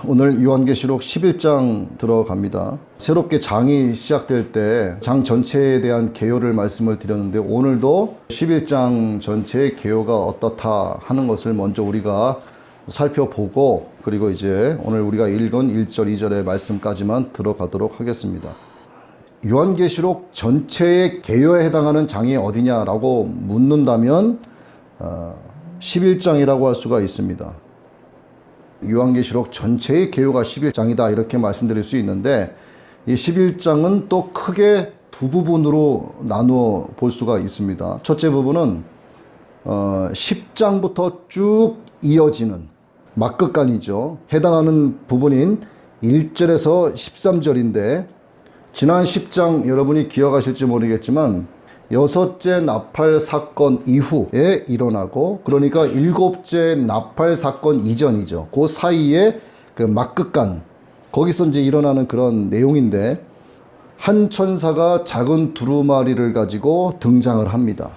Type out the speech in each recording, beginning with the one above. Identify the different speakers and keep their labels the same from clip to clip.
Speaker 1: 오늘 요한계시록 11장 들어갑니다. 새롭게 장이 시작될 때 장 전체에 대한 개요를 말씀을 드렸는데, 오늘도 11장 전체의 개요가 어떻다 하는 것을 먼저 우리가 살펴보고, 그리고 이제 오늘 우리가 읽은 1절 2절의 말씀까지만 들어가도록 하겠습니다. 요한계시록 전체의 개요에 해당하는 장이 어디냐라고 묻는다면 11장이라고 할 수가 있습니다. 요한계시록 전체의 개요가 11장이다 이렇게 말씀드릴 수 있는데, 이 11장은 또 크게 두 부분으로 나누어 볼 수가 있습니다. 첫째 부분은 10장부터 쭉 이어지는 막끝간이죠. 해당하는 부분인 1절에서 13절인데, 지난 10장 여러분이 기억하실지 모르겠지만 6째 나팔 사건 이후에 일어나고, 그러니까 7째 나팔 사건 이전이죠. 그 사이에 그 막끝간, 거기서 이제 일어나는 그런 내용인데, 한 천사가 작은 두루마리를 가지고 등장을 합니다.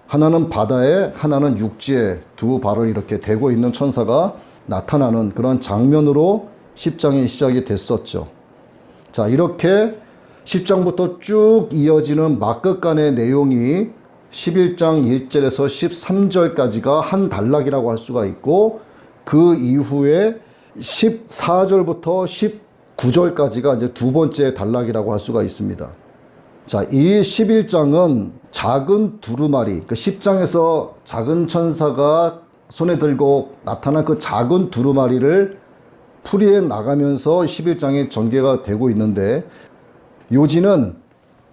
Speaker 1: 하나는 바다에, 하나는 육지에 두 발을 이렇게 대고 있는 천사가 나타나는 그런 장면으로 10장이 시작이 됐었죠. 자, 이렇게 10장부터 쭉 이어지는 막끝간의 내용이 11장 1절에서 13절까지가 한 단락이라고 할 수가 있고, 그 이후에 14절부터 19절까지가 이제 두 번째 단락이라고 할 수가 있습니다. 자, 이 11장은 작은 두루마리, 그 10장에서 작은 천사가 손에 들고 나타난 그 작은 두루마리를 풀이해 나가면서 11장에 전개가 되고 있는데, 요지는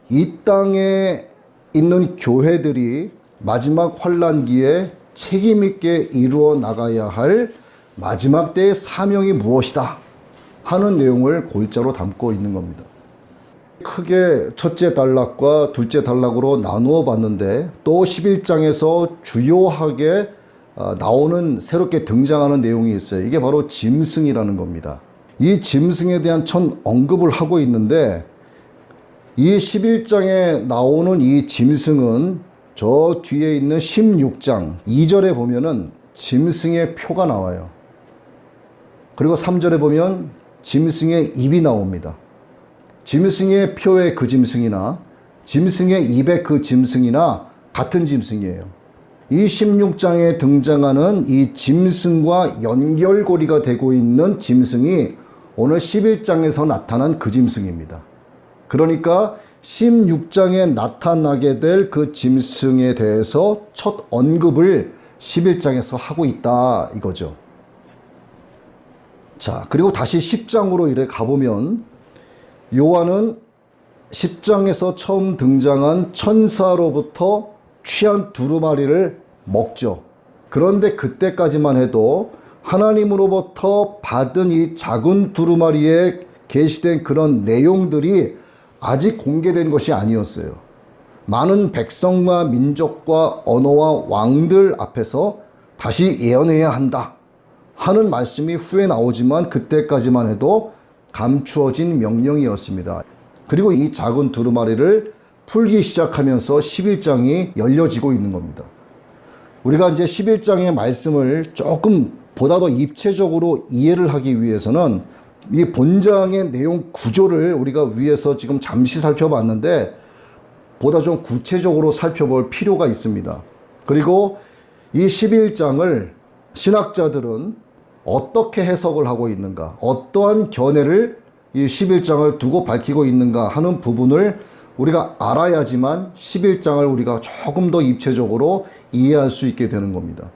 Speaker 1: 이 땅에 있는 교회들이 마지막 환란기에 책임있게 이루어 나가야 할 마지막 때의 사명이 무엇이다 하는 내용을 골자로 담고 있는 겁니다. 크게 첫째 단락과 둘째 단락으로 나누어 봤는데, 또 11장에서 주요하게 나오는, 새롭게 등장하는 내용이 있어요. 이게 바로 짐승이라는 겁니다. 이 짐승에 대한 첫 언급을 하고 있는데, 이 11장에 나오는 이 짐승은 저 뒤에 있는 16장 2절에 보면은 짐승의 표가 나와요. 그리고 3절에 보면 짐승의 입이 나옵니다. 짐승의 표의 그 짐승이나 짐승의 입의 그 짐승이나 같은 짐승이에요. 이 16장에 등장하는 이 짐승과 연결고리가 되고 있는 짐승이 오늘 11장에서 나타난 그 짐승입니다. 그러니까 16장에 나타나게 될 그 짐승에 대해서 첫 언급을 11장에서 하고 있다 이거죠. 자, 그리고 다시 10장으로 이렇게 가보면, 요한은 10장에서 처음 등장한 천사로부터 취한 두루마리를 먹죠. 그런데 그때까지만 해도 하나님으로부터 받은 이 작은 두루마리에 게시된 그런 내용들이 아직 공개된 것이 아니었어요. 많은 백성과 민족과 언어와 왕들 앞에서 다시 예언해야 한다 하는 말씀이 후에 나오지만, 그때까지만 해도 감추어진 명령이었습니다. 그리고 이 작은 두루마리를 풀기 시작하면서 11장이 열려지고 있는 겁니다. 우리가 이제 11장의 말씀을 조금 보다 더 입체적으로 이해를 하기 위해서는 이 본장의 내용 구조를 우리가 위에서 지금 잠시 살펴봤는데, 보다 좀 구체적으로 살펴볼 필요가 있습니다. 그리고 이 11장을 신학자들은 어떻게 해석을 하고 있는가, 어떠한 견해를 이 11장을 두고 밝히고 있는가 하는 부분을 우리가 알아야지만 11장을 우리가 조금 더 입체적으로 이해할 수 있게 되는 겁니다.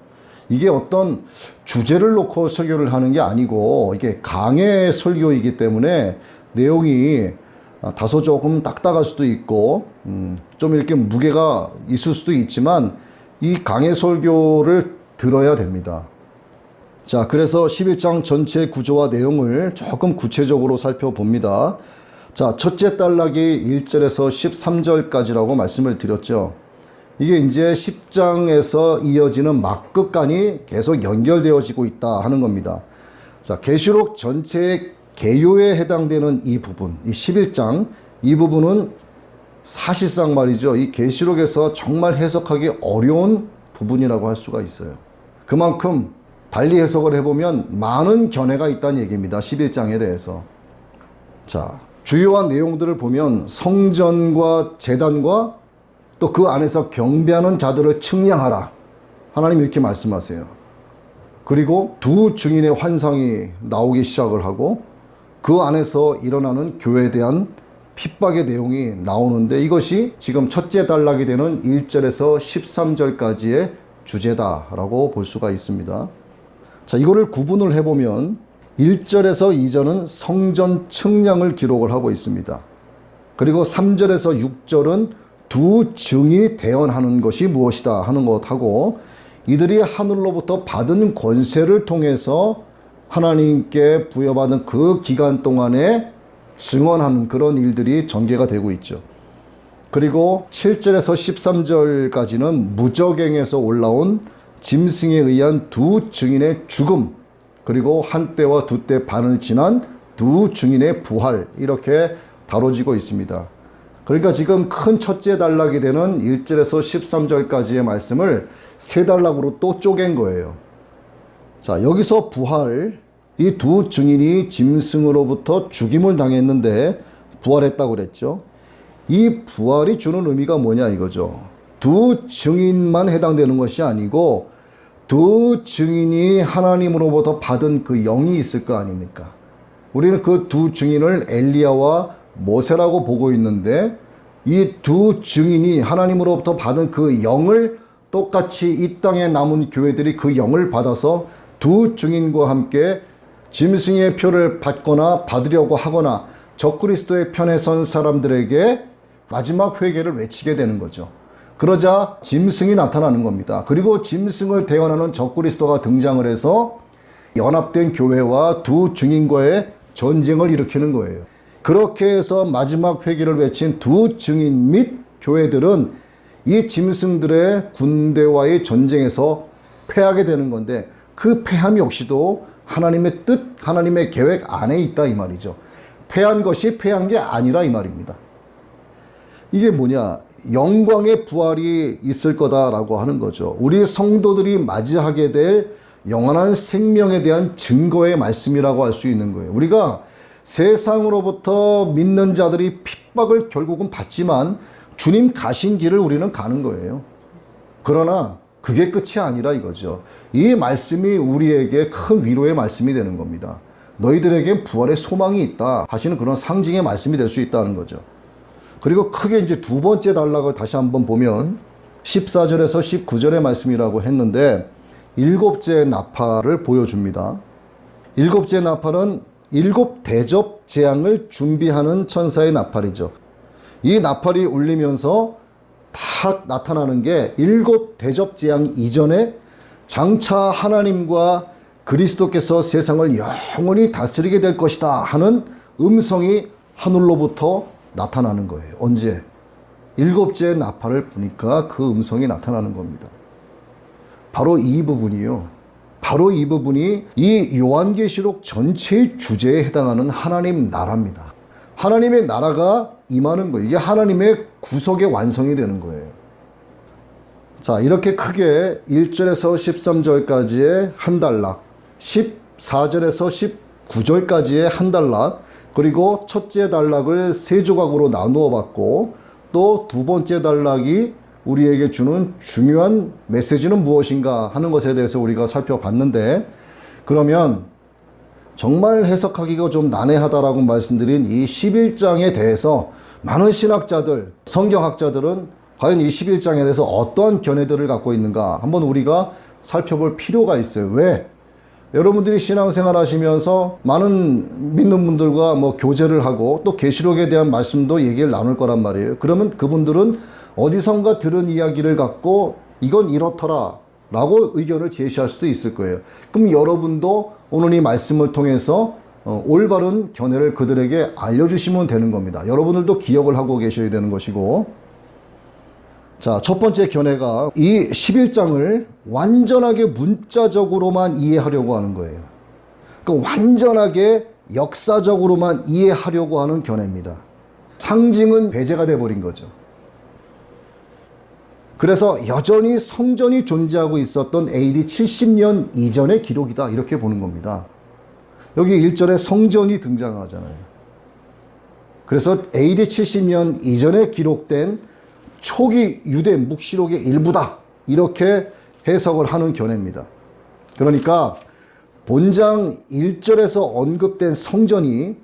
Speaker 1: 이게 어떤 주제를 놓고 설교를 하는 게 아니고, 이게 강해 설교이기 때문에 내용이 다소 조금 딱딱할 수도 있고 좀 이렇게 무게가 있을 수도 있지만, 이 강해 설교를 들어야 됩니다. 자, 그래서 11장 전체 구조와 내용을 조금 구체적으로 살펴봅니다. 자, 첫째 단락이 1절에서 13절까지라고 말씀을 드렸죠. 이게 이제 10장에서 이어지는 막끝간이 계속 연결되어지고 있다 하는 겁니다. 자, 계시록 전체의 개요에 해당되는 이 부분, 이 11장, 이 부분은 사실상 말이죠, 이 계시록에서 정말 해석하기 어려운 부분이라고 할 수가 있어요. 그만큼 달리 해석을 해보면 많은 견해가 있다는 얘기입니다. 11장에 대해서. 자, 주요한 내용들을 보면 성전과 제단과 또 그 안에서 경배하는 자들을 측량하라. 하나님 이렇게 말씀하세요. 그리고 두 증인의 환상이 나오기 시작을 하고 그 안에서 일어나는 교회에 대한 핍박의 내용이 나오는데 이것이 지금 첫째 단락이 되는 1절에서 13절까지의 주제다라고 볼 수가 있습니다. 자, 이거를 구분을 해보면 1절에서 2절은 성전 측량을 기록을 하고 있습니다. 그리고 3절에서 6절은 두 증인이 대언하는 것이 무엇이다 하는 것하고 이들이 하늘로부터 받은 권세를 통해서 하나님께 부여받은 그 기간 동안에 증언하는 그런 일들이 전개가 되고 있죠. 그리고 7절에서 13절까지는 무저갱에서 올라온 짐승에 의한 두 증인의 죽음, 그리고 한때와 두때 반을 지난 두 증인의 부활, 이렇게 다뤄지고 있습니다. 그러니까 지금 큰 첫째 단락이 되는 1절에서 13절까지의 말씀을 세 단락으로 또 쪼갠 거예요. 자, 여기서 부활, 이 두 증인이 짐승으로부터 죽임을 당했는데 부활했다고 그랬죠. 이 부활이 주는 의미가 뭐냐 이거죠. 두 증인만 해당되는 것이 아니고 두 증인이 하나님으로부터 받은 그 영이 있을 거 아닙니까? 우리는 그 두 증인을 엘리야와 모세라고 보고 있는데 이 두 증인이 하나님으로부터 받은 그 영을 똑같이 이 땅에 남은 교회들이 그 영을 받아서 두 증인과 함께 짐승의 표를 받거나 받으려고 하거나 적그리스도의 편에 선 사람들에게 마지막 회개를 외치게 되는 거죠. 그러자 짐승이 나타나는 겁니다. 그리고 짐승을 대언하는 적그리스도가 등장을 해서 연합된 교회와 두 증인과의 전쟁을 일으키는 거예요. 그렇게 해서 마지막 회개를 외친 두 증인 및 교회들은 이 짐승들의 군대와의 전쟁에서 패하게 되는 건데 그 패함 역시도 하나님의 뜻, 하나님의 계획 안에 있다 이 말이죠. 패한 것이 패한 게 아니라 이 말입니다. 이게 뭐냐? 영광의 부활이 있을 거다라고 하는 거죠. 우리 성도들이 맞이하게 될 영원한 생명에 대한 증거의 말씀이라고 할 수 있는 거예요. 우리가 세상으로부터 믿는 자들이 핍박을 결국은 받지만 주님 가신 길을 우리는 가는 거예요. 그러나 그게 끝이 아니라 이거죠. 이 말씀이 우리에게 큰 위로의 말씀이 되는 겁니다. 너희들에게 부활의 소망이 있다 하시는 그런 상징의 말씀이 될 수 있다는 거죠. 그리고 크게 이제 두 번째 단락을 다시 한번 보면 14절에서 19절의 말씀이라고 했는데 일곱째 나팔을 보여줍니다. 일곱째 나팔은 일곱 대접 재앙을 준비하는 천사의 나팔이죠. 이 나팔이 울리면서 딱 나타나는 게 일곱 대접 재앙 이전에 장차 하나님과 그리스도께서 세상을 영원히 다스리게 될 것이다 하는 음성이 하늘로부터 나타나는 거예요. 언제? 일곱째 나팔을 부니까 그 음성이 나타나는 겁니다. 바로 이 부분이요. 바로 이 부분이 이 요한계시록 전체의 주제에 해당하는 하나님 나라입니다. 하나님의 나라가 임하는 거예요. 이게 하나님의 구속의 완성이 되는 거예요. 자, 이렇게 크게 1절에서 13절까지의 한 단락, 14절에서 19절까지의 한 단락, 그리고 첫째 단락을 세 조각으로 나누어 봤고 또 두 번째 단락이 우리에게 주는 중요한 메시지는 무엇인가 하는 것에 대해서 우리가 살펴봤는데, 그러면 정말 해석하기가 좀 난해하다라고 말씀드린 이 11장에 대해서 많은 신학자들, 성경학자들은 과연 이 11장에 대해서 어떠한 견해들을 갖고 있는가 한번 우리가 살펴볼 필요가 있어요. 왜? 여러분들이 신앙생활 하시면서 많은 믿는 분들과 뭐 교제를 하고 또 계시록에 대한 말씀도 얘기를 나눌 거란 말이에요. 그러면 그분들은 어디선가 들은 이야기를 갖고 이건 이렇더라 라고 의견을 제시할 수도 있을 거예요. 그럼 여러분도 오늘 이 말씀을 통해서 올바른 견해를 그들에게 알려주시면 되는 겁니다. 여러분들도 기억을 하고 계셔야 되는 것이고, 자, 첫 번째 견해가 이 11장을 완전하게 문자적으로만 이해하려고 하는 거예요. 그러니까 완전하게 역사적으로만 이해하려고 하는 견해입니다. 상징은 배제가 돼버린 거죠. 그래서 여전히 성전이 존재하고 있었던 AD 70년 이전의 기록이다 이렇게 보는 겁니다. 여기 1절에 성전이 등장하잖아요. 그래서 AD 70년 이전에 기록된 초기 유대 묵시록의 일부다 이렇게 해석을 하는 견해입니다. 그러니까 본장 1절에서 언급된 성전이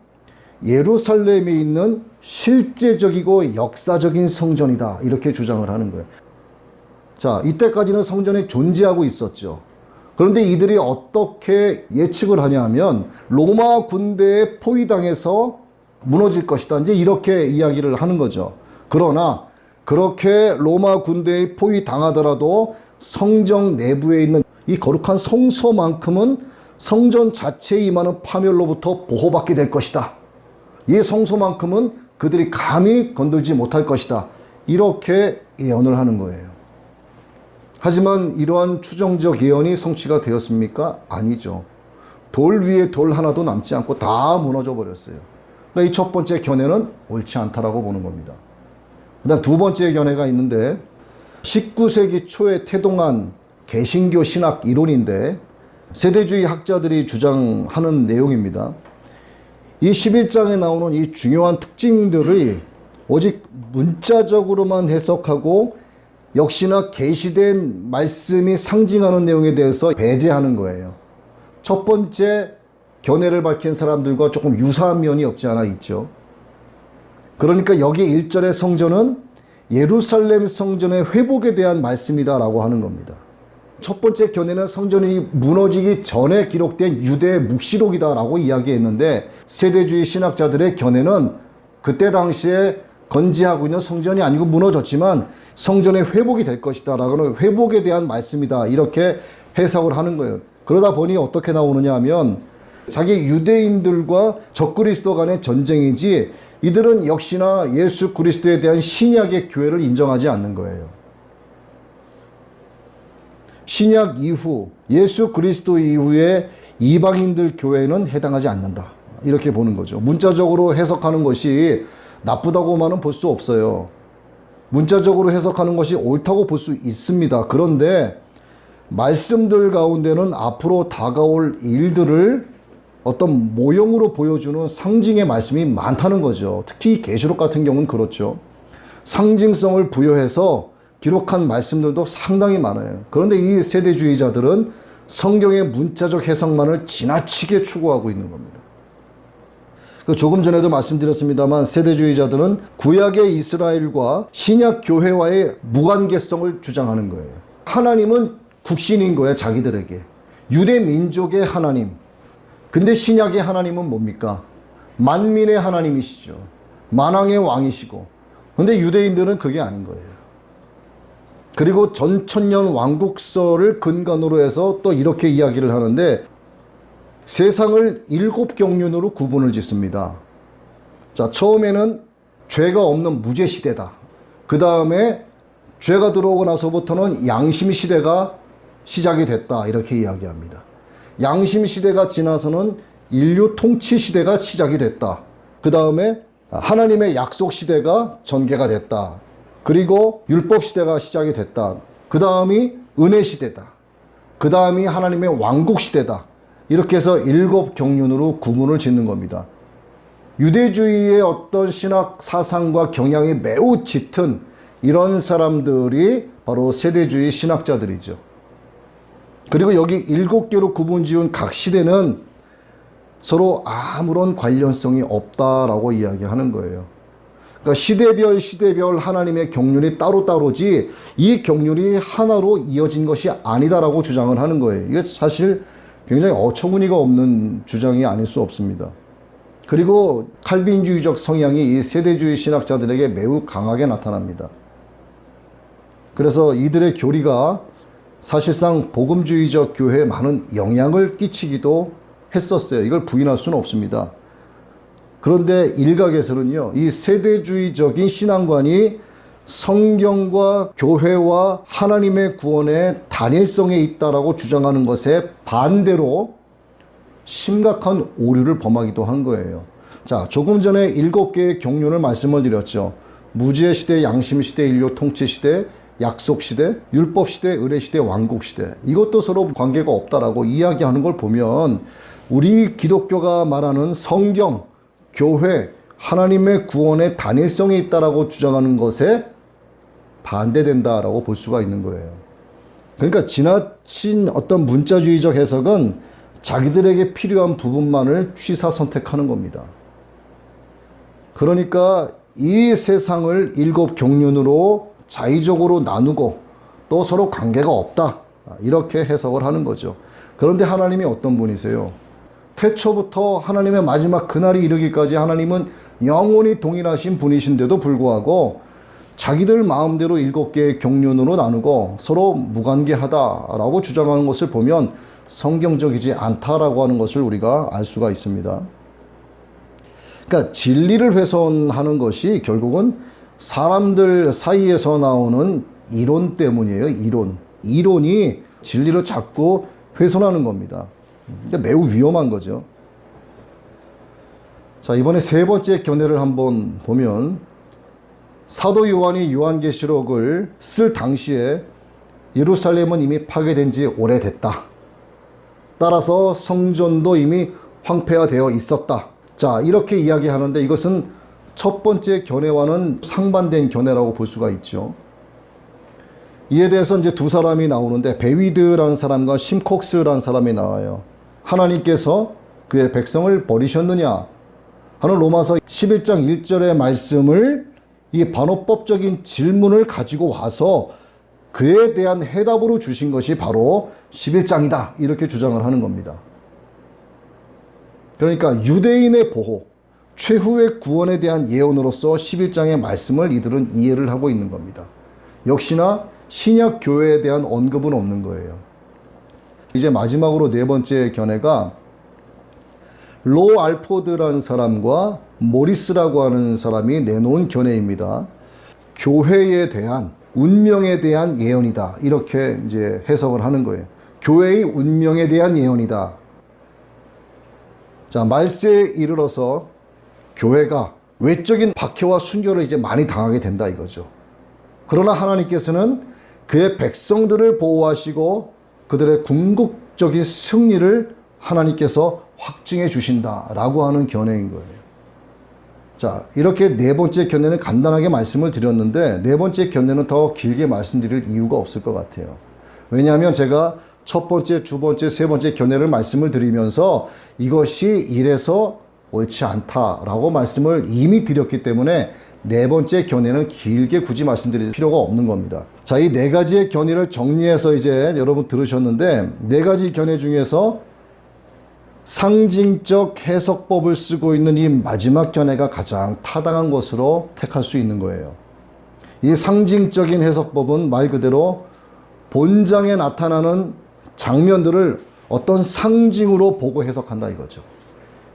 Speaker 1: 예루살렘에 있는 실제적이고 역사적인 성전이다 이렇게 주장을 하는 거예요. 자, 이때까지는 성전이 존재하고 있었죠. 그런데 이들이 어떻게 예측을 하냐면 로마 군대에 포위당해서 무너질 것이다 이제 이렇게 이야기를 하는 거죠. 그러나 그렇게 로마 군대에 포위당하더라도 성전 내부에 있는 이 거룩한 성소만큼은 성전 자체에 임하는 파멸로부터 보호받게 될 것이다. 이 성소만큼은 그들이 감히 건들지 못할 것이다. 이렇게 예언을 하는 거예요. 하지만 이러한 추정적 예언이 성취가 되었습니까? 아니죠. 돌 위에 돌 하나도 남지 않고 다 무너져 버렸어요. 그러니까 이 첫 번째 견해는 옳지 않다라고 보는 겁니다. 그 다음 두 번째 견해가 있는데 19세기 초에 태동한 개신교 신학 이론인데 세대주의 학자들이 주장하는 내용입니다. 이 11장에 나오는 이 중요한 특징들을 오직 문자적으로만 해석하고 역시나 계시된 말씀이 상징하는 내용에 대해서 배제하는 거예요. 첫 번째 견해를 밝힌 사람들과 조금 유사한 면이 없지 않아 있죠. 그러니까 여기 1절의 성전은 예루살렘 성전의 회복에 대한 말씀이다라고 하는 겁니다. 첫 번째 견해는 성전이 무너지기 전에 기록된 유대 묵시록이다라고 이야기했는데 세대주의 신학자들의 견해는 그때 당시에 건재하고 있는 성전이 아니고 무너졌지만 성전의 회복이 될 것이다 라고는 회복에 대한 말씀이다 이렇게 해석을 하는 거예요. 그러다 보니 어떻게 나오느냐 하면 자기 유대인들과 적그리스도 간의 전쟁이지 이들은 역시나 예수 그리스도에 대한 신약의 교회를 인정하지 않는 거예요. 신약 이후 예수 그리스도 이후에 이방인들 교회는 해당하지 않는다 이렇게 보는 거죠. 문자적으로 해석하는 것이 나쁘다고만은 볼 수 없어요. 문자적으로 해석하는 것이 옳다고 볼 수 있습니다. 그런데 말씀들 가운데는 앞으로 다가올 일들을 어떤 모형으로 보여주는 상징의 말씀이 많다는 거죠. 특히 계시록 같은 경우는 그렇죠. 상징성을 부여해서 기록한 말씀들도 상당히 많아요. 그런데 이 세대주의자들은 성경의 문자적 해석만을 지나치게 추구하고 있는 겁니다. 조금 전에도 말씀드렸습니다만 세대주의자들은 구약의 이스라엘과 신약 교회와의 무관계성을 주장하는 거예요. 하나님은 국신인 거예요, 자기들에게. 유대 민족의 하나님. 근데 신약의 하나님은 뭡니까? 만민의 하나님이시죠. 만왕의 왕이시고. 근데 유대인들은 그게 아닌 거예요. 그리고 전천년 왕국서를 근간으로 해서 또 이렇게 이야기를 하는데 세상을 7경륜으로 구분을 짓습니다. 자, 처음에는 죄가 없는 무죄 시대다. 그 다음에 죄가 들어오고 나서부터는 양심 시대가 시작이 됐다. 이렇게 이야기합니다. 양심 시대가 지나서는 인류 통치 시대가 시작이 됐다. 그 다음에 하나님의 약속 시대가 전개가 됐다. 그리고 율법 시대가 시작이 됐다. 그 다음이 은혜 시대다. 그 다음이 하나님의 왕국 시대다. 이렇게 해서 7경륜으로 구분을 짓는 겁니다. 유대주의의 어떤 신학 사상과 경향이 매우 짙은 이런 사람들이 바로 세대주의 신학자들이죠. 그리고 여기 7개로 구분 지은 각 시대는 서로 아무런 관련성이 없다라고 이야기하는 거예요. 그러니까 시대별 하나님의 경륜이 따로따로지 이 경륜이 하나로 이어진 것이 아니다라고 주장을 하는 거예요. 이게 사실 굉장히 어처구니가 없는 주장이 아닐 수 없습니다. 그리고 칼빈주의적 성향이 이 세대주의 신학자들에게 매우 강하게 나타납니다. 그래서 이들의 교리가 사실상 복음주의적 교회에 많은 영향을 끼치기도 했었어요. 이걸 부인할 수는 없습니다. 그런데 일각에서는요, 이 세대주의적인 신앙관이 성경과 교회와 하나님의 구원의 단일성에 있다라고 주장하는 것에 반대로 심각한 오류를 범하기도 한 거예요. 자, 조금 전에 7개의 경륜을 말씀을 드렸죠. 무죄 시대, 양심 시대, 인류 통치 시대, 약속시대, 율법시대, 의례시대, 왕국시대. 이것도 서로 관계가 없다라고 이야기하는 걸 보면 우리 기독교가 말하는 성경, 교회, 하나님의 구원의 단일성이 있다라고 주장하는 것에 반대된다라고 볼 수가 있는 거예요. 그러니까 지나친 어떤 문자주의적 해석은 자기들에게 필요한 부분만을 취사 선택하는 겁니다. 그러니까 이 세상을 7 경륜으로 자의적으로 나누고 또 서로 관계가 없다, 이렇게 해석을 하는 거죠. 그런데 하나님이 어떤 분이세요? 태초부터 하나님의 마지막 그날이 이르기까지 하나님은 영원히 동일하신 분이신데도 불구하고 자기들 마음대로 7개의 경륜으로 나누고 서로 무관계하다라고 주장하는 것을 보면 성경적이지 않다라고 하는 것을 우리가 알 수가 있습니다. 그러니까 진리를 훼손하는 것이 결국은 사람들 사이에서 나오는 이론 때문이에요. 이론이 진리를 자꾸 훼손하는 겁니다. 그러니까 매우 위험한 거죠. 자, 이번에 세 번째 견해를 한번 보면 사도 요한이 요한계시록을 쓸 당시에 예루살렘은 이미 파괴된 지 오래됐다. 따라서 성전도 이미 황폐화되어 있었다. 자, 이렇게 이야기하는데 이것은 첫 번째 견해와는 상반된 견해라고 볼 수가 있죠. 이에 대해서 이제 두 사람이 나오는데 베위드라는 사람과 심콕스라는 사람이 나와요. 하나님께서 그의 백성을 버리셨느냐 하는 로마서 11장 1절의 말씀을 이 반어법적인 질문을 가지고 와서 그에 대한 해답으로 주신 것이 바로 11장이다. 이렇게 주장을 하는 겁니다. 그러니까 유대인의 보호, 최후의 구원에 대한 예언으로서 11장의 말씀을 이들은 이해를 하고 있는 겁니다. 역시나 신약 교회에 대한 언급은 없는 거예요. 이제 마지막으로 네 번째 견해가 로 알포드라는 사람과 모리스라고 하는 사람이 내놓은 견해입니다. 교회에 대한 운명에 대한 예언이다. 이렇게 이제 해석을 하는 거예요. 교회의 운명에 대한 예언이다. 자, 말세에 이르러서 교회가 외적인 박해와 순교를 이제 많이 당하게 된다 이거죠. 그러나 하나님께서는 그의 백성들을 보호하시고 그들의 궁극적인 승리를 하나님께서 확증해 주신다라고 하는 견해인 거예요. 자, 이렇게 네 번째 견해는 간단하게 말씀을 드렸는데 네 번째 견해는 더 길게 말씀드릴 이유가 없을 것 같아요. 왜냐하면 제가 첫 번째, 두 번째, 세 번째 견해를 말씀을 드리면서 이것이 이래서 옳지 않다라고 말씀을 이미 드렸기 때문에 네 번째 견해는 길게 굳이 말씀드릴 필요가 없는 겁니다. 자, 이 네 가지의 견해를 정리해서 이제 여러분 들으셨는데 네 가지 견해 중에서 상징적 해석법을 쓰고 있는 이 마지막 견해가 가장 타당한 것으로 택할 수 있는 거예요. 이 상징적인 해석법은 말 그대로 본장에 나타나는 장면들을 어떤 상징으로 보고 해석한다 이거죠.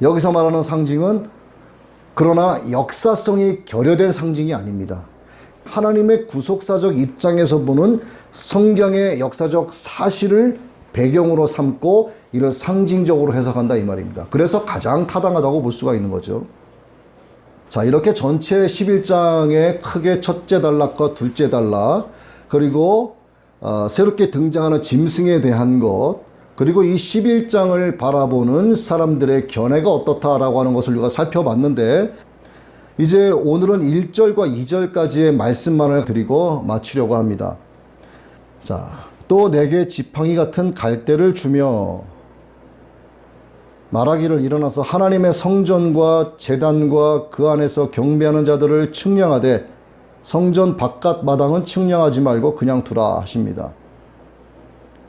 Speaker 1: 여기서 말하는 상징은 그러나 역사성이 결여된 상징이 아닙니다. 하나님의 구속사적 입장에서 보는 성경의 역사적 사실을 배경으로 삼고 이를 상징적으로 해석한다 이 말입니다. 그래서 가장 타당하다고 볼 수가 있는 거죠. 자, 이렇게 전체 11장의 크게 첫째 단락과 둘째 단락, 그리고 새롭게 등장하는 짐승에 대한 것, 그리고 이 11장을 바라보는 사람들의 견해가 어떻다라고 하는 것을 우리가 살펴봤는데 이제 오늘은 1절과 2절까지의 말씀만을 드리고 마치려고 합니다. 자, 또 내게 지팡이 같은 갈대를 주며 말하기를 일어나서 하나님의 성전과 제단과 그 안에서 경배하는 자들을 측량하되 성전 바깥 마당은 측량하지 말고 그냥 두라 하십니다.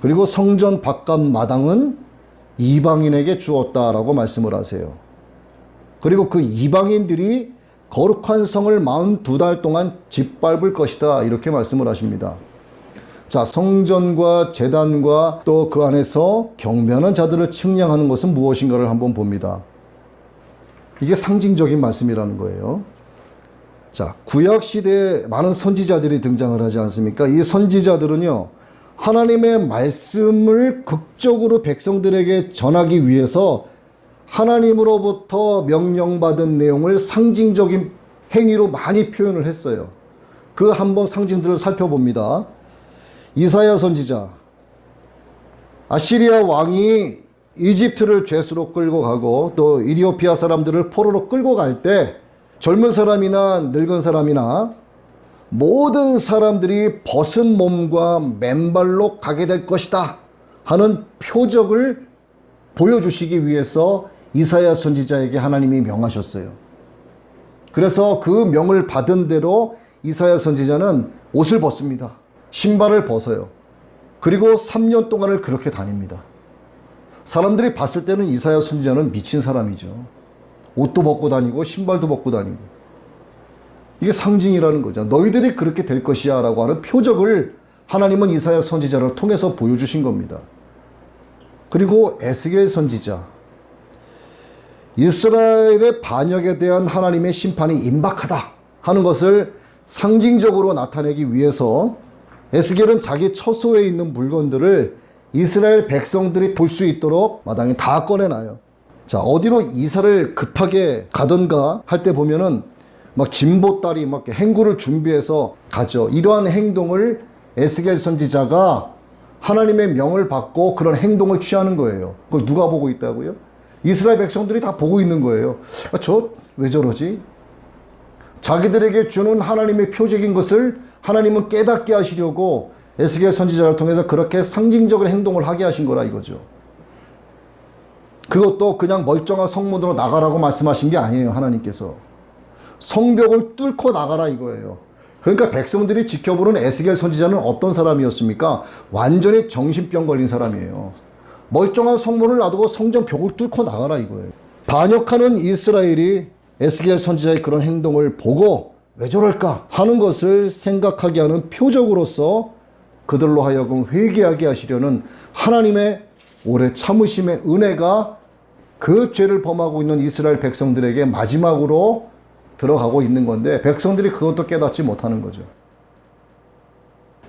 Speaker 1: 그리고 성전 바깥 마당은 이방인에게 주었다라고 말씀을 하세요. 그리고 그 이방인들이 거룩한 성을 42달 동안 짓밟을 것이다 이렇게 말씀을 하십니다. 자, 성전과 제단과 또 그 안에서 경배하는 자들을 측량하는 것은 무엇인가를 한번 봅니다. 이게 상징적인 말씀이라는 거예요. 자, 구약시대에 많은 선지자들이 등장을 하지 않습니까? 이 선지자들은요, 하나님의 말씀을 극적으로 백성들에게 전하기 위해서 하나님으로부터 명령받은 내용을 상징적인 행위로 많이 표현을 했어요. 그 한번 상징들을 살펴봅니다. 이사야 선지자, 아시리아 왕이 이집트를 죄수로 끌고 가고 또 이디오피아 사람들을 포로로 끌고 갈 때 젊은 사람이나 늙은 사람이나 모든 사람들이 벗은 몸과 맨발로 가게 될 것이다 하는 표적을 보여주시기 위해서 이사야 선지자에게 하나님이 명하셨어요. 그래서 그 명을 받은 대로 이사야 선지자는 옷을 벗습니다. 신발을 벗어요. 그리고 3년 동안을 그렇게 다닙니다. 사람들이 봤을 때는 이사야 선지자는 미친 사람이죠. 옷도 벗고 다니고 신발도 벗고 다니고. 이게 상징이라는 거죠. 너희들이 그렇게 될 것이야 라고 하는 표적을 하나님은 이사야 선지자를 통해서 보여주신 겁니다. 그리고 에스겔 선지자, 이스라엘의 반역에 대한 하나님의 심판이 임박하다 하는 것을 상징적으로 나타내기 위해서 에스겔은 자기 처소에 있는 물건들을 이스라엘 백성들이 볼 수 있도록 마당에 다 꺼내놔요. 자, 어디로 이사를 급하게 가던가 할 때 보면은 막 진보딸이 막 행구를 준비해서 가죠. 이러한 행동을 에스겔 선지자가 하나님의 명을 받고 그런 행동을 취하는 거예요. 그걸 누가 보고 있다고요? 이스라엘 백성들이 다 보고 있는 거예요. 저 왜 저러지? 자기들에게 주는 하나님의 표적인 것을 하나님은 깨닫게 하시려고 에스겔 선지자를 통해서 그렇게 상징적인 행동을 하게 하신 거라 이거죠. 그것도 그냥 멀쩡한 성문으로 나가라고 말씀하신 게 아니에요. 하나님께서 성벽을 뚫고 나가라 이거예요. 그러니까 백성들이 지켜보는 에스겔 선지자는 어떤 사람이었습니까? 완전히 정신병 걸린 사람이에요. 멀쩡한 성문을 놔두고 성전 벽을 뚫고 나가라 이거예요. 반역하는 이스라엘이 에스겔 선지자의 그런 행동을 보고 왜 저럴까 하는 것을 생각하게 하는 표적으로서 그들로 하여금 회개하게 하시려는 하나님의 오래 참으심의 은혜가 그 죄를 범하고 있는 이스라엘 백성들에게 마지막으로 들어가고 있는 건데 백성들이 그것도 깨닫지 못하는 거죠.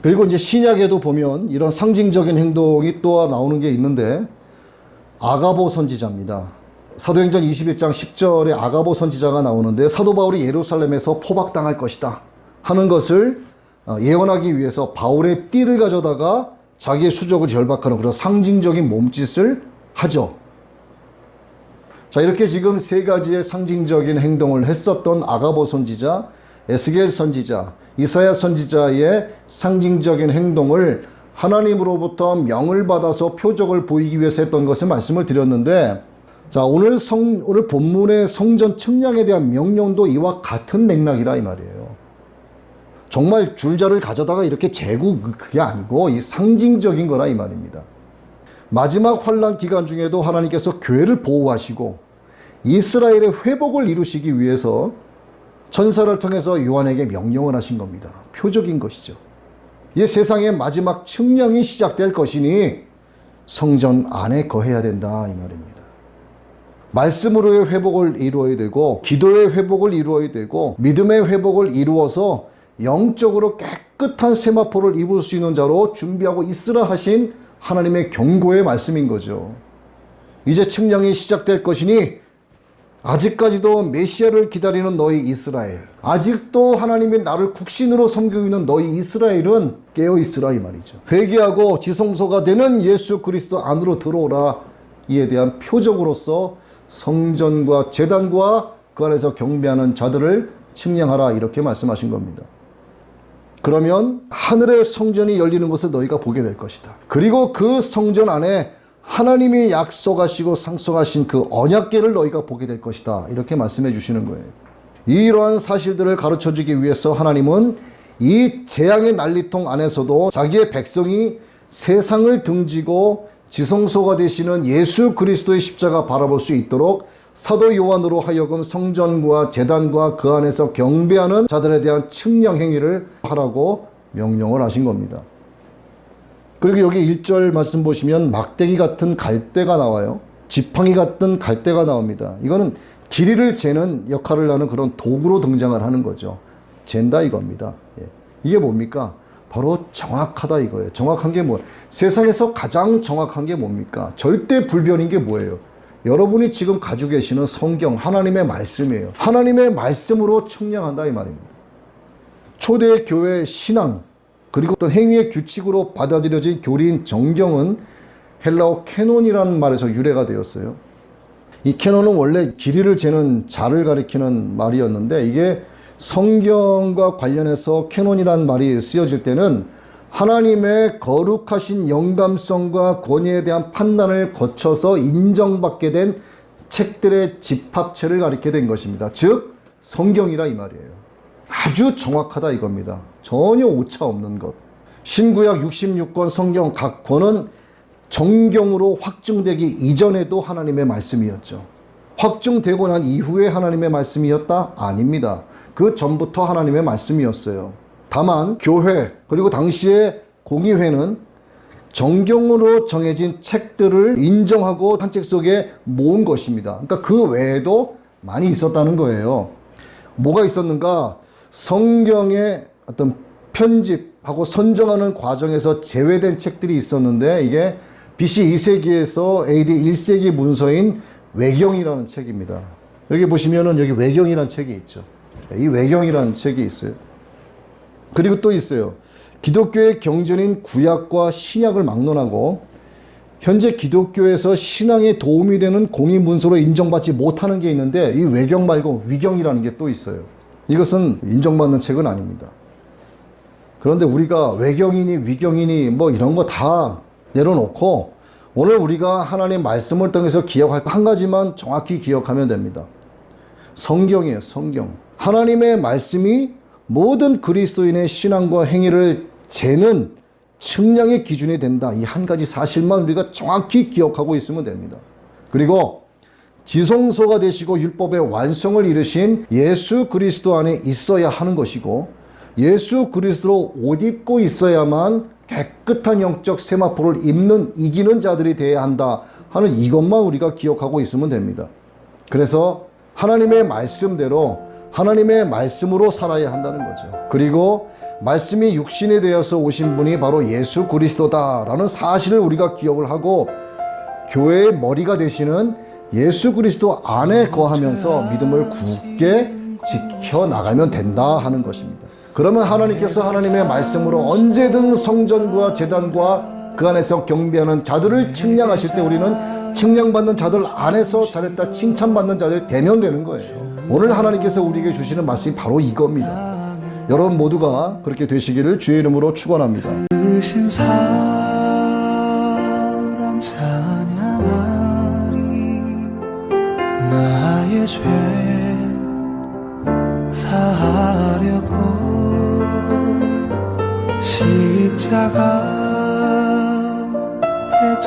Speaker 1: 그리고 이제 신약에도 보면 이런 상징적인 행동이 또 나오는 게 있는데 아가보 선지자입니다. 사도행전 21장 10절에 아가보 선지자가 나오는데 사도 바울이 예루살렘에서 포박당할 것이다 하는 것을 예언하기 위해서 바울의 띠를 가져다가 자기의 수족을 결박하는 그런 상징적인 몸짓을 하죠. 자, 이렇게 지금 세 가지의 상징적인 행동을 했었던 아가보 선지자, 에스겔 선지자, 이사야 선지자의 상징적인 행동을 하나님으로부터 명을 받아서 표적을 보이기 위해서 했던 것을 말씀을 드렸는데, 자, 오늘 본문의 성전 측량에 대한 명령도 이와 같은 맥락이라 이 말이에요. 정말 줄자를 가져다가 이렇게 재고 그게 아니고 이 상징적인 거라 이 말입니다. 마지막 환난 기간 중에도 하나님께서 교회를 보호하시고 이스라엘의 회복을 이루시기 위해서 천사를 통해서 요한에게 명령을 하신 겁니다. 표적인 것이죠. 이 세상의 마지막 측량이 시작될 것이니 성전 안에 거해야 된다 이 말입니다. 말씀으로의 회복을 이루어야 되고 기도의 회복을 이루어야 되고 믿음의 회복을 이루어서 영적으로 깨끗한 세마포를 입을 수 있는 자로 준비하고 있으라 하신 하나님의 경고의 말씀인 거죠. 이제 측량이 시작될 것이니 아직까지도 메시아를 기다리는 너희 이스라엘, 아직도 하나님의 나를 국신으로 섬기고 있는 너희 이스라엘은 깨어있으라 이 말이죠. 회개하고 지성소가 되는 예수 그리스도 안으로 들어오라. 이에 대한 표적으로서 성전과 제단과 그 안에서 경배하는 자들을 측량하라 이렇게 말씀하신 겁니다. 그러면 하늘의 성전이 열리는 것을 너희가 보게 될 것이다. 그리고 그 성전 안에 하나님이 약속하시고 상속하신 그 언약궤를 너희가 보게 될 것이다. 이렇게 말씀해 주시는 거예요. 이러한 사실들을 가르쳐주기 위해서 하나님은 이 재앙의 난리통 안에서도 자기의 백성이 세상을 등지고 지성소가 되시는 예수 그리스도의 십자가 바라볼 수 있도록 사도 요한으로 하여금 성전과 제단과 그 안에서 경배하는 자들에 대한 측량 행위를 하라고 명령을 하신 겁니다. 그리고 여기 1절 말씀 보시면 막대기 같은 갈대가 나와요. 지팡이 같은 갈대가 나옵니다. 이거는 길이를 재는 역할을 하는 그런 도구로 등장을 하는 거죠. 잰다 이겁니다. 이게 뭡니까? 바로 정확하다 이거예요. 정확한 게 뭐예요? 세상에서 가장 정확한 게 뭡니까? 절대 불변인 게 뭐예요? 여러분이 지금 가지고 계시는 성경, 하나님의 말씀이에요. 하나님의 말씀으로 측량한다 이 말입니다. 초대교회 신앙 그리고 어떤 행위의 규칙으로 받아들여진 교리인 정경은 헬라어 캐논이라는 말에서 유래가 되었어요. 이 캐논은 원래 길이를 재는 자를 가리키는 말이었는데 이게 성경과 관련해서 캐논이라는 말이 쓰여질 때는 하나님의 거룩하신 영감성과 권위에 대한 판단을 거쳐서 인정받게 된 책들의 집합체를 가리게 된 것입니다. 즉 성경이라 이 말이에요. 아주 정확하다 이겁니다. 전혀 오차 없는 것. 신구약 66권 성경 각 권은 정경으로 확증되기 이전에도 하나님의 말씀이었죠. 확증되고 난 이후에 하나님의 말씀이었다? 아닙니다. 그 전부터 하나님의 말씀이었어요. 다만 교회 그리고 당시의 공의회는 정경으로 정해진 책들을 인정하고 한 책 속에 모은 것입니다. 그러니까 그 외에도 많이 있었다는 거예요. 뭐가 있었는가? 성경의 어떤 편집하고 선정하는 과정에서 제외된 책들이 있었는데 이게 BC 2세기에서 AD 1세기 문서인 외경이라는 책입니다. 여기 보시면은 여기 외경이라는 책이 있죠. 이 외경이라는 책이 있어요. 그리고 또 있어요. 기독교의 경전인 구약과 신약을 막론하고 현재 기독교에서 신앙에 도움이 되는 공의문서로 인정받지 못하는 게 있는데 이 외경 말고 위경이라는 게 또 있어요. 이것은 인정받는 책은 아닙니다. 그런데 우리가 외경이니 위경이니 뭐 이런 거 다 내려놓고 오늘 우리가 하나님의 말씀을 통해서 기억할 한 가지만 정확히 기억하면 됩니다. 성경이에요. 성경. 하나님의 말씀이 모든 그리스도인의 신앙과 행위를 재는 측량의 기준이 된다. 이 한 가지 사실만 우리가 정확히 기억하고 있으면 됩니다. 그리고 지성소가 되시고 율법의 완성을 이루신 예수 그리스도 안에 있어야 하는 것이고 예수 그리스도로 옷 입고 있어야만 깨끗한 영적 세마포를 입는 이기는 자들이 되어야 한다 하는 이것만 우리가 기억하고 있으면 됩니다. 그래서 하나님의 말씀대로 하나님의 말씀으로 살아야 한다는 거죠. 그리고 말씀이 육신이 되어서 오신 분이 바로 예수 그리스도다라는 사실을 우리가 기억을 하고 교회의 머리가 되시는 예수 그리스도 안에 거하면서 믿음을 굳게 지켜나가면 된다 하는 것입니다. 그러면 하나님께서 하나님의 말씀으로 언제든 성전과 제단과 그 안에서 경배하는 자들을 측량하실 때 우리는 측량받는 자들 안에서 잘했다 칭찬받는 자들이 되면 되는 거예요. 오늘 하나님께서 우리에게 주시는 말씀이 바로 이겁니다. 여러분 모두가 그렇게 되시기를 주의 이름으로 축원합니다. 나의 죄 사하려고 십자가에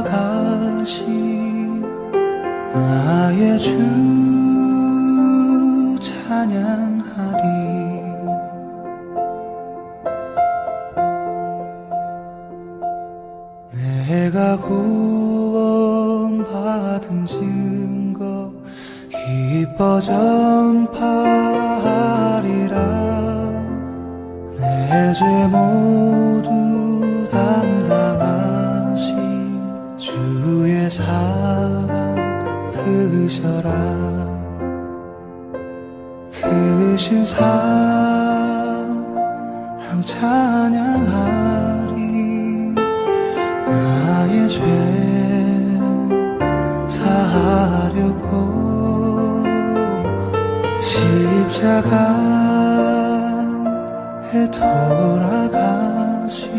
Speaker 1: 돌아가신 나의 주 찬양하리. 내가 구원받은 증거 기뻐 전파하리라. 내 죄 모두 담당하신 주의 사랑 크셔라. 크신 사랑 찬양하리. 나의 죄 사하려고 십자가에 돌아가신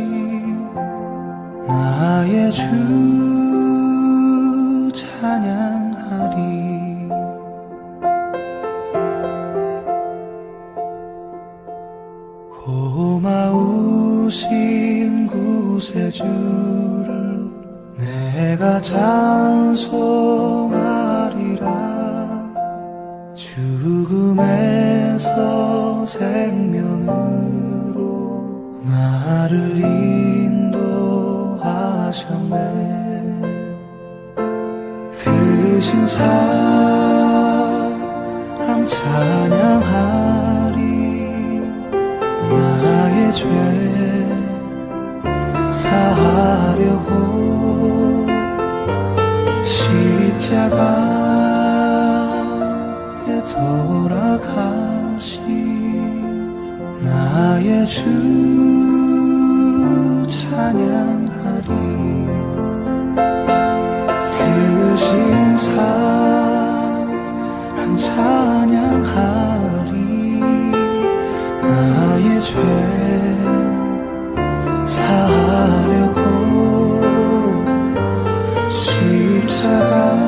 Speaker 1: 나의 주 찬양하리. 고마우신 구세주를 내가 찬송하리라. 죽음에서 생명으로 나를 인도하셨네. 크신 사랑 찬양하리. 나의 죄 사하려고 십자가에 돌아가신
Speaker 2: 나의 주 찬양하리. 그 신사랑 찬양하리. 나의 죄 사하려고 십자가에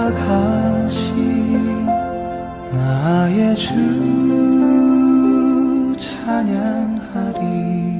Speaker 2: 돌아가신 나의 주 찬양하리.